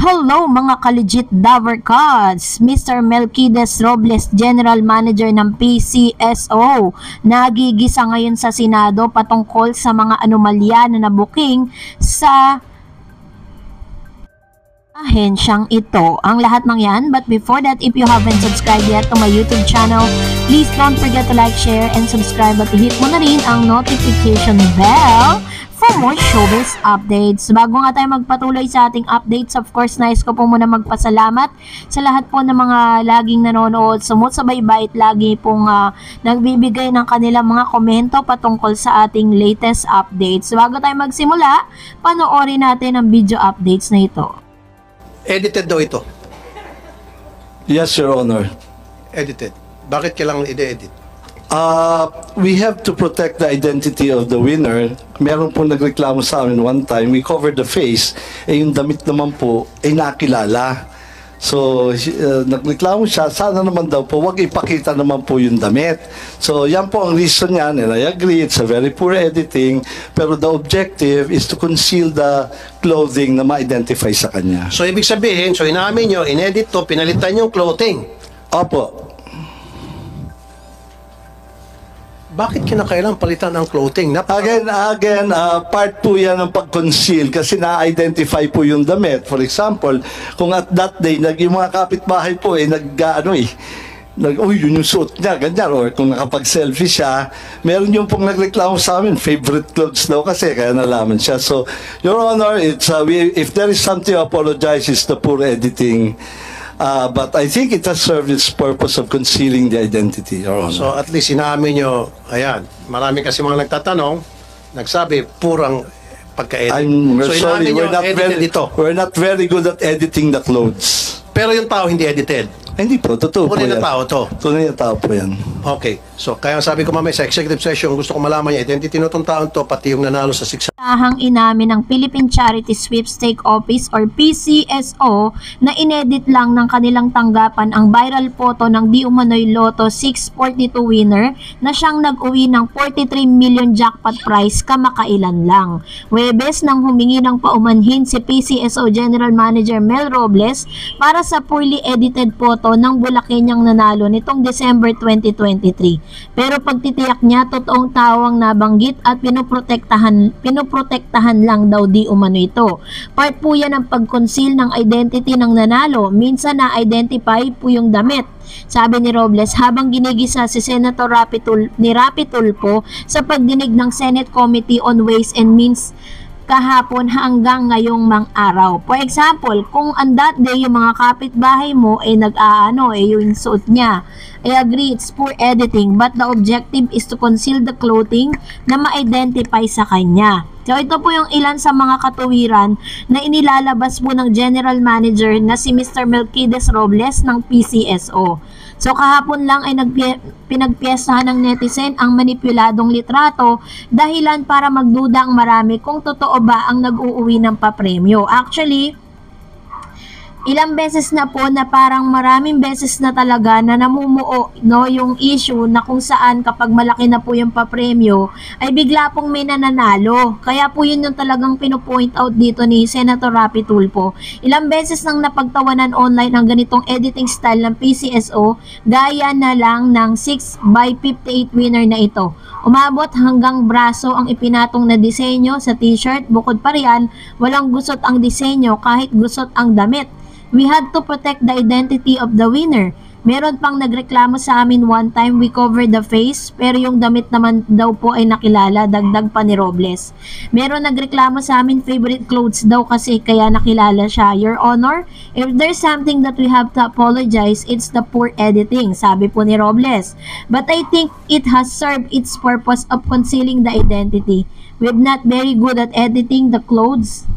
Hello mga ka-legit Dover Cards! Mr. Melquiades Robles, General Manager ng PCSO, nagigisa ngayon sa Senado patungkol sa mga anomalya na nabuking sa ahensyang ito. Ang lahat ng yan, but before that, if you haven't subscribed yet to my YouTube channel, please don't forget to like, share, and subscribe at i-hit mo na rin ang notification bell for more showbiz updates. Bago nga tayo magpatuloy sa ating updates, of course, nais ko po muna magpasalamat sa lahat po ng mga laging nanonood, sumusubaybay at lagi pong nagbibigay ng kanilang mga komento patungkol sa ating latest updates. Bago tayo magsimula, panoorin natin ang video updates na ito. Edited daw ito. Yes, Your Honor. Edited. Bakit kailangan i-edit? We have to protect the identity of the winner. Meron po nagreklamo sa amin one time, we covered the face, yung damit naman po ay nakilala. So, nagreklamo siya, sana naman daw po, wag ipakita naman po yung damit. So, yan po ang reason niyan, and I agree, it's a very poor editing, pero the objective is to conceal the clothing na ma-identify sa kanya. So, ibig sabihin, so inamin nyo, inedit to, pinalitan yung clothing. Opo. Bakit kinakailangan palitan ang clothing? Again, part po yan ng pag-conceal kasi na-identify po yung damit. For example, kung at that day, yung mga kapitbahay po, yun yung suot niya, ganyan. Or kung nakapag-selfie siya, meron yung pong nagreklamo sa amin, favorite clothes daw kasi, kaya nalaman siya. So, Your Honor, if there is something to apologize, it's the poor editing. But I think it has served its purpose of concealing the identity, Your Honor. So at least inaamin nyo, ayan, marami kasi mga nagtatanong, nagsabi, purang pagka-edit. So sorry, we're not very good at editing the clothes. Pero yung tao hindi edited. Hindi po, totoo po yan. Tunay na tao to. Tunay na tao po yan. Okay, so kaya sabi ko mamaya sa executive session, gusto ko malaman yung identity nitong taon to, pati yung nanalo sa 600. Tahang inamin ng Philippine Charity Sweepstake Office or PCSO na inedit lang ng kanilang tanggapan ang viral photo ng di umano'y Lotto 642 winner na siyang nag-uwi ng 43 million jackpot prize kamakailan lang. Huwebes nang humingi ng paumanhin si PCSO General Manager Mel Robles para sa poorly edited photo ng Bulakenyang nanalo nitong December 2023. Pero pagtitiyak niya, totoong tao ang nabanggit at pinoprotektahan lang daw di umano ito. Part po yan ng pag-conceal ng identity ng nanalo. Minsan na-identify po yung damit. Sabi ni Robles habang ginigisa si Senator Rapi Tulfo sa pagdinig ng Senate Committee on Ways and Means kahapon hanggang ngayong araw. For example, kung on that day yung mga kapitbahay mo ay yung suot niya, I agree it's poor editing, but the objective is to conceal the clothing na ma-identify sa kanya. So ito po yung ilan sa mga katuwiran na inilalabas po ng General Manager na si Mr. Melquiades Robles ng PCSO. So kahapon lang ay pinagpiestahan ng netizen ang manipuladong litrato dahilan para magduda ang marami kung totoo ba ang nag-uuwi ng papremyo. Actually, ilang beses na po na parang maraming beses na talaga na namumuo yung issue na kung saan kapag malaki na po yung papremyo ay bigla pong may nananalo. Kaya po yun yung talagang pinupoint out dito ni Senator Rapi Tulfo. Ilang beses nang napagtawanan online ang ganitong editing style ng PCSO gaya na lang ng 6x58 winner na ito. Umabot hanggang braso ang ipinatong na disenyo sa t-shirt. Bukod pa riyan, walang gusot ang disenyo kahit gusot ang damit. We had to protect the identity of the winner. Meron pang nagreklamo sa amin one time, we covered the face, pero yung damit naman daw po ay nakilala, dagdag pa ni Robles. Meron nagreklamo sa amin, favorite clothes daw kasi kaya nakilala siya. Your Honor, if there's something that we have to apologize, it's the poor editing, sabi po ni Robles. But I think it has served its purpose of concealing the identity. We're not very good at editing the clothes.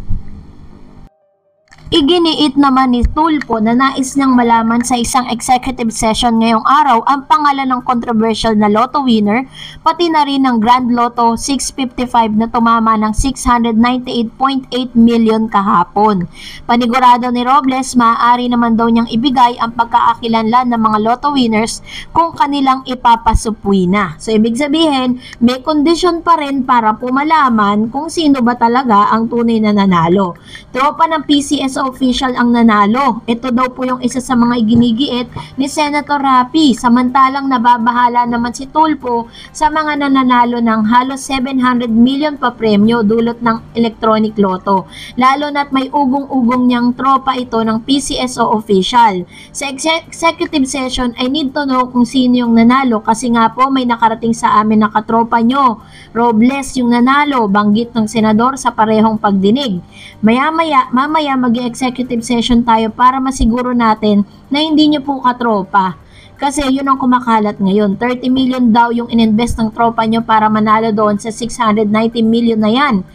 Iginiit naman ni Tulfo na nais niyang malaman sa isang executive session ngayong araw ang pangalan ng controversial na Lotto winner, pati na rin ng Grand Lotto 655 na tumama ng 698.8 million kahapon. Panigurado ni Robles, maaari naman daw niyang ibigay ang pagkakakilanlan ng mga Lotto winners kung kanilang ipapasupwi na. So ibig sabihin, may condition pa rin para pumalaman kung sino ba talaga ang tunay na nanalo. Tropa ng PCSO PCSO official ang nanalo. Ito daw po yung isa sa mga iginigiit ni Senator Rapi. Samantalang nababahala naman si Tulfo sa mga nananalo ng halos 700 million pa premyo dulot ng electronic loto. Lalo na't may ugong-ugong niyang tropa ito ng PCSO official. Sa executive session, I need to know kung sino yung nanalo kasi nga po may nakarating sa amin na katropa nyo. Robles yung nanalo, banggit ng senador sa parehong pagdinig. Mamaya mag-executive session tayo para masiguro natin na hindi nyo po katropa. Kasi yun ang kumakalat ngayon. 30 million daw yung ininvest ng tropa nyo para manalo doon sa 690 million na yan.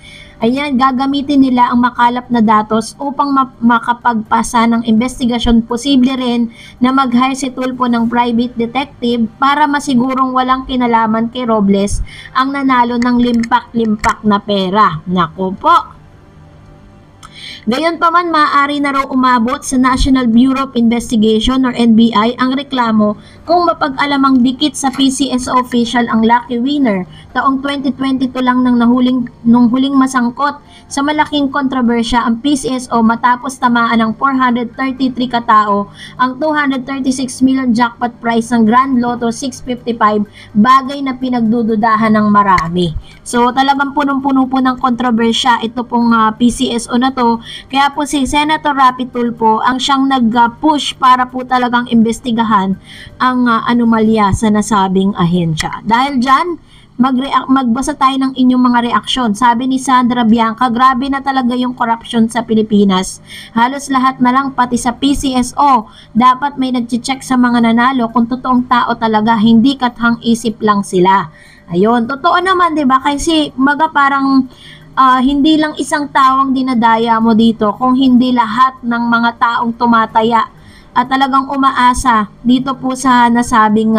Ayan, gagamitin nila ang makalap na datos upang makapagpasa ng investigasyon. Posible rin na mag-hire si Tulfo ng private detective para masigurong walang kinalaman kay Robles ang nanalo ng limpak-limpak na pera. Naku po! Gayunpaman, maaari na raw umabot sa National Bureau of Investigation or NBI ang reklamo kung mapag-alamang dikit sa PCSO official ang lucky winner. Taong 2022 lang nung huling masangkot sa malaking kontrobersya ang PCSO matapos tamaan ng 433 katao ang 236 million jackpot prize ng Grand Lotto 655, bagay na pinagdududahan ng marami. So talagang punong-puno po ng kontrobersya ito pong PCSO na to. Kaya po si Senator Rapi Tulfo ang siyang nag-push para po talagang imbestigahan ang anomalya sa nasabing ahensya. Dahil dyan, magbasa tayo ng inyong mga reaksyon. Sabi ni Sandra Bianca, grabe na talaga yung corruption sa Pilipinas. Halos lahat na lang pati sa PCSO. Dapat may nag-check sa mga nanalo kung totoong tao talaga, hindi kathang isip lang sila. Ayun, totoo naman, 'di ba? Kasi parang hindi lang isang tawang dinadaya mo dito, kung hindi lahat ng mga taong tumataya at talagang umaasa dito po sa nasabing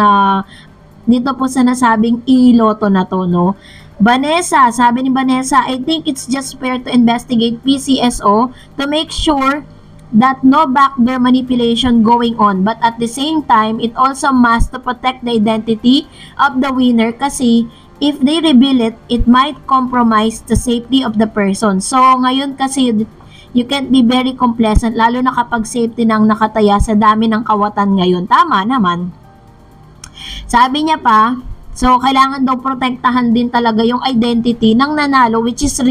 iloto na to, no? Vanessa, sabi ni Vanessa, I think it's just fair to investigate PCSO to make sure that no backdoor manipulation going on, but at the same time it also must to protect the identity of the winner kasi if they reveal it, it might compromise the safety of the person. So, ngayon kasi, you can't be very complacent, lalo na kapag safety nang nakataya sa dami ng kawatan ngayon. Tama naman. Sabi niya pa, so, kailangan daw protektahan din talaga yung identity ng nanalo, which is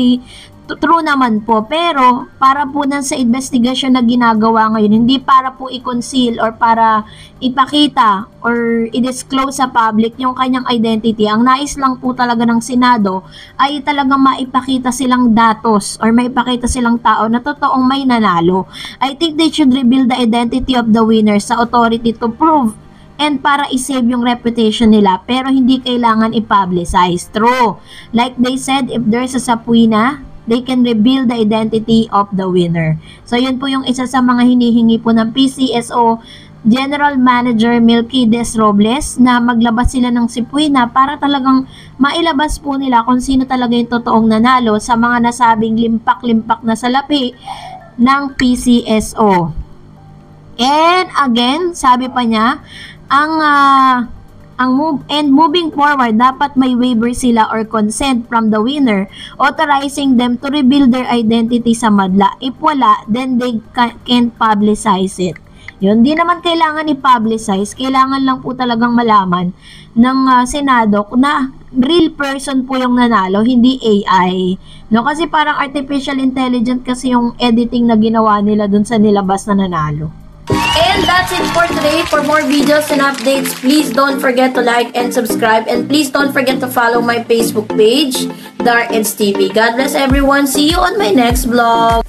true naman po, pero para po sa investigation na ginagawa ngayon, hindi para po i-conceal or para ipakita or i-disclose sa public yung kanyang identity. Ang nais lang po talaga ng Senado ay talagang maipakita silang datos or maipakita silang tao na totoong may nanalo. I think they should reveal the identity of the winner sa authority to prove and para i-save yung reputation nila, pero hindi kailangan i-publicize. True. Like they said, if there's a sapwina, they can reveal the identity of the winner. So, yun po yung isa sa mga hinihingi po ng PCSO General Manager Milquides Robles na maglabas sila ng sipwina para talagang mailabas po nila kung sino talaga yung totoong nanalo sa mga nasabing limpak-limpak na salapi ng PCSO. And again, sabi pa niya, moving forward, dapat may waiver sila or consent from the winner authorizing them to reveal their identity sa madla. If wala, then they can't publicize it. Yun, di naman kailangan i-publicize, kailangan lang po talagang malaman ng Senado na real person po yung nanalo, hindi AI. No, kasi parang artificial intelligence kasi yung editing na ginawa nila dun sa nilabas na nanalo. And that's it for today. For more videos and updates, please don't forget to like and subscribe. And please don't forget to follow my Facebook page, Dark Eds TV. God bless everyone. See you on my next vlog.